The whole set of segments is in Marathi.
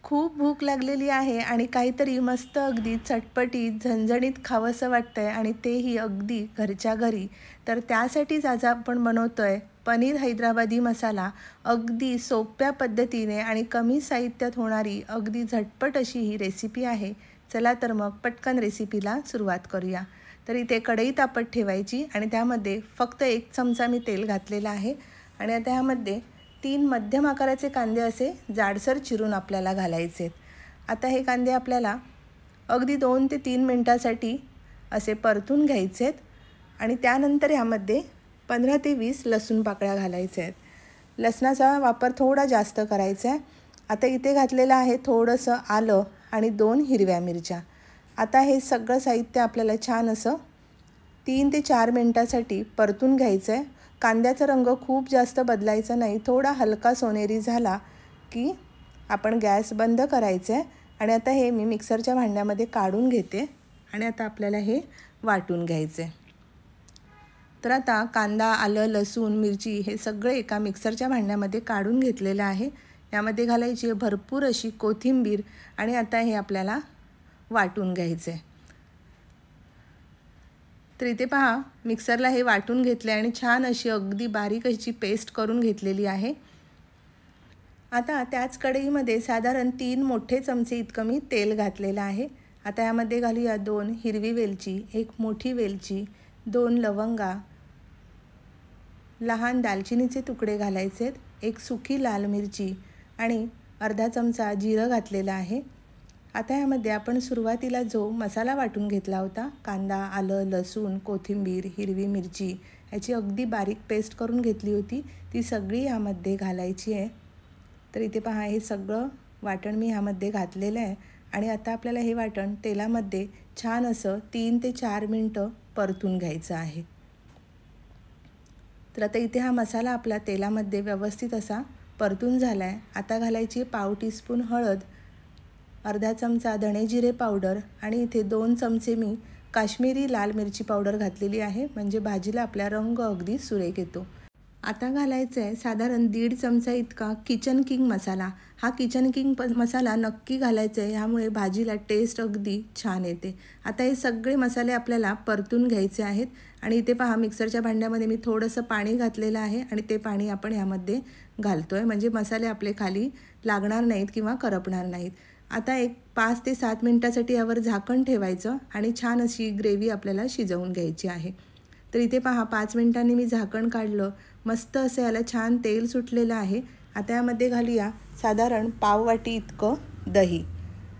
खूप भूक लागलेली आहे आणि काहीतरी मस्त अगदी चटपटीत झणझणीत खावंसं वाटतंय आणि तेही अगदी घरच्या घरी. तर त्यासाठीच आज आपण बनवतोय पनीर हैदराबादी मसाला. अगदी सोप्या पद्धतीने आणि कमी साहित्यात होणारी अगदी झटपट अशी ही रेसिपी आहे. चला तर मग पटकन रेसिपीला सुरुवात करूया. तर इथे कढई तापत ठेवायची आणि त्यामध्ये फक्त 1 चमचा मी तेल घातलेलं आहे आणि आता ह्यामध्ये 3 मध्यम आकाराचे कांदे असे जाडसर चिरून आपल्याला घालायचे आहेत. आता हे कांदे आपल्याला अगदी 2 ते 3 मिनटासाठी असे परतून घ्यायचे आहेत आणि त्यानंतर ह्यामध्ये 15 ते 20 लसूण पाकळ्या घालायच्या आहेत. लसणाचा वापर थोडा जास्त करायचा आहे. आता इथे घातलेलं आहे थोडंसं आलं आणि 2 हिरव्या मिरच्या. आता हे सगळं साहित्य आपल्याला छान असं 3 ते 4 मिनटासाठी परतून घ्यायचं आहे. कांद्याचा रंग खूप जास्त बदलायचा नाही, थोडा हलका सोनेरी झाला की आपण गॅस बंद करायचं आहे. आणि आता हे मी मिक्सरच्या भांड्यामध्ये काढून घेते आणि आता आपल्याला हे वाटून घ्यायचं आहे. तर आता कांदा, आलं, लसूण, मिरची हे सगळे एका मिक्सरच्या भांड्यामध्ये काढून घेतलेलं आहे. यामध्ये घालायची आहे भरपूर अशी कोथिंबीर आणि आता हे आपल्याला वाटून घ्यायचं आहे. तर इथे पहा मिक्सरला हे वाटून घेतले आणि छान अशी अगदी बारीक अशी पेस्ट करून घेतलेली आहे. आता त्याच कढईमध्ये साधारण 3 मोठे चमचे इतकं मी तेल घातलेलं आहे. आता यामध्ये घालूया 2 हिरवी वेलची, 1 मोठी वेलची, 2 लवंगा, लहान दालचिनीचे तुकडे घालायचे आहेत, 1 सुकी लाल मिरची आणि अर्धा चमचा जिरं घातलेलं आहे. आता यामध्ये आपण सुरुवातीला जो मसाला वाटून घेतला होता, कांदा, आलं, लसूण, कोथिंबीर, हिरवी मिरची याची अगदी बारीक पेस्ट करून घेतली होती, ती सगळी यामध्ये घालायची आहे. तर इथे पहा हे सगळं वाटण मी ह्यामध्ये घातलेलं आहे आणि आता आपल्याला हे वाटण तेलामध्ये छान असं 3 ते 4 मिनटं परतून घ्यायचं आहे. तर आता इथे हा मसाला आपला तेलामध्ये व्यवस्थित असा परतून झाला आहे. आता घालायची पाव टीस्पून हळद, अर्धा चमचा धणे जिरे पावडर आणि इथे 2 चमचे मी काश्मीरी लाल मिरची पावडर घातलेली आहे, म्हणजे भाजीला आपला रंग अगदी सुरेख येतो. आता घालायचं आहे साधारण 1.5 चमचा इतका किचन किंग मसाला. हा किचन किंग मसाला नक्की घालायचा आहे, ह्यामुळे भाजीला टेस्ट अगदी छान येते. आता हे सगळे मसाले आपल्याला परतून घ्यायचे आहेत आणि इथे पहा मिक्सरच्या भांड्यामध्ये मी थोडंसं पाणी घातलेलं आहे आणि ते पाणी आपण ह्यामध्ये घालतो आहे, म्हणजे मसाले आपले खाली लागणार नाहीत किंवा करपणार नाहीत. आता एक 5 ते 7 मिनटासाठी यावर झाकण ठेवायचं आणि छान अशी ग्रेव्ही आपल्याला शिजवून घ्यायची आहे. तर इथे पहा 5 मिनटांनी मी झाकण काढलं, मस्त असं याला छान तेल सुटलेलं आहे. आता यामध्ये घालूया साधारण पाव वाटी इतकं दही.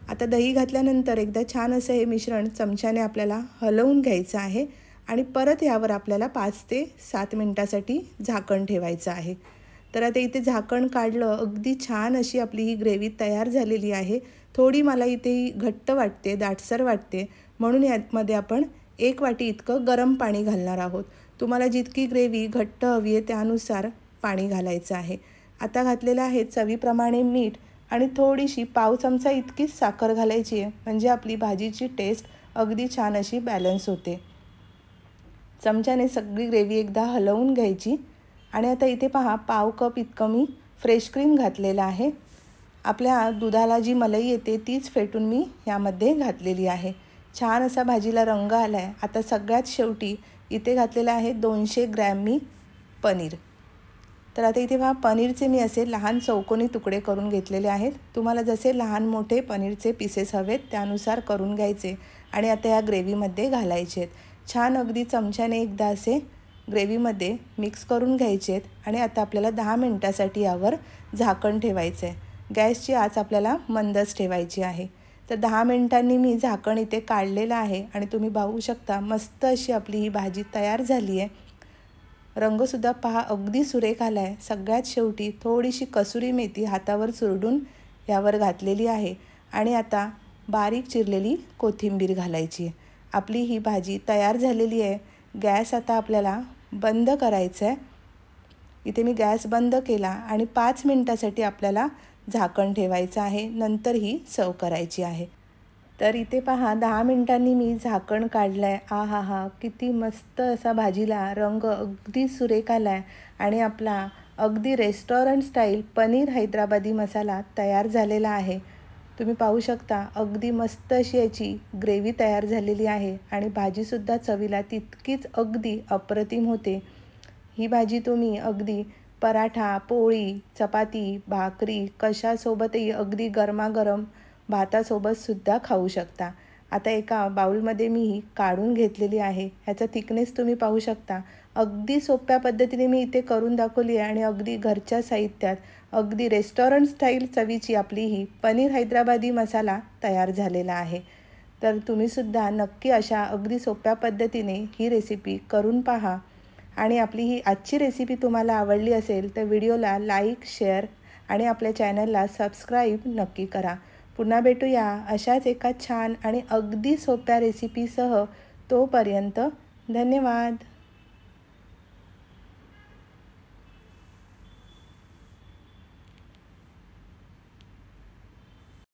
आता दही घातल्यानंतर एकदा छान असं हे मिश्रण चमच्याने आपल्याला हलवून घ्यायचं आहे आणि परत यावर आपल्याला 5 ते 7 मिनटासाठी झाकण ठेवायचं आहे. तर आता इथे झाकण काढलं, अगदी छान अशी आपली ही ग्रेव्ही तयार झालेली आहे. थोडी मला इथे ही घट्ट वाटते, दाटसर वाटते, म्हणून यामध्ये आपण 1 वाटी इतकं गरम पाणी घालणार आहोत. तुम्हाला जितकी ग्रेव्ही घट्ट हवी आहे त्यानुसार पाणी घालायचं आहे. आता घातलेलं आहे चवीप्रमाणे मीठ आणि थोडीशी पाव चमचा इतकीच साखर घालायची आहे, म्हणजे आपली भाजीची टेस्ट अगदी छान अशी बॅलन्स होते. चमच्याने सगळी ग्रेव्ही एकदा हलवून घ्यायची आणि आता इथे पहा पाव कप इतकं मी फ्रेश क्रीम घातलेलं आहे. आपल्या दुधाला जी मलाई येते तीच फेटून मी यामध्ये घातलेली आहे. छान असा भाजीला रंग आला आहे. आता सगळ्यात शेवटी इथे घातलेलं आहे 200 ग्रॅम मी पनीर. तर आता इथे पहा पनीरचे मी असे लहान चौकोनी तुकडे करून घेतलेले आहेत. तुम्हाला जसे लहान मोठे पनीरचे पीसेस हवेत त्यानुसार करून घ्यायचे आणि आता या ग्रेव्हीमध्ये घालायचे आहेत. छान अगदी चमच्याने एकदा असे ग्रेव्हीमध्ये मिक्स करून घ्यायचे आहेत आणि आता आपल्याला 10 मिनटासाठी यावर झाकण ठेवायचं आहे. गॅसची आच आपल्याला मंदच ठेवायची आहे. तर 10 मिनिटांनी मी झाकण इथे काढलेलं आहे आणि तुम्ही पाहू शकता मस्त अशी आपली ही भाजी तयार झाली आहे. रंगसुद्धा पहा अगदी सुरेख आला आहे. सगळ्यात शेवटी थोडीशी कसुरी मेथी हातावर चुरडून यावर घातलेली आहे आणि आता बारीक चिरलेली कोथिंबीर घालायची आहे. आपली ही भाजी तयार झालेली आहे. गॅस आता आपल्याला बंद करायचा आहे. इथे मी गॅस बंद केला आणि 5 मिनटासाठी आपल्याला झाकण ठेवायचं आहे, नंतर ही सर्व करायची आहे. तर इथे पहा 10 मिनिटांनी मी झाकण काढलं आहे. आहाहा, किती मस्त असा भाजीला रंग अगदी सुरेख आला आहे आणि आपला अगदी रेस्टॉरंट स्टाईल पनीर हैदराबादी मसाला तयार झालेला आहे. तुम्ही पाहू शकता अगदी मस्त अशी याची ग्रेव्ही तयार झालेली आहे आणि भाजीसुद्धा चवीला तितकीच अगदी अप्रतिम होते। ही भाजी तुम्ही अगदी पराठा, पोळी, चपाती, भाकरी कशासोबतही अगदी गरमागरम भातासोबतसुद्धा खाऊ शकता। आता एका बाउलमध्ये मी ही काढून घेतलेली आहे। ह्याचा थिकनेस तुम्ही पाहू शकता। अगदी सोप्या पद्धतीने मी इथे करून दाखवली आहे आणि अगदी घरच्या साहित्यात अगदी रेस्टॉरंट स्टाईल चवीची आपली ही पनीर हैदराबादी मसाला तयार झालेला आहे। तर तुम्हीसुद्धा नक्की अशा अगदी सोप्या पद्धतीने ही रेसिपी करून पहा आणि आपली ही आजची रेसिपी तुम्हाला आवडली असेल तर व्हिडिओला लाईक, शेअर आणि आपल्या चॅनलला सबस्क्राईब नक्की करा। पुन्हा भेटूया अशाच एका छान आणि अगदी सोप्या रेसिपीसह। तोपर्यंत धन्यवाद।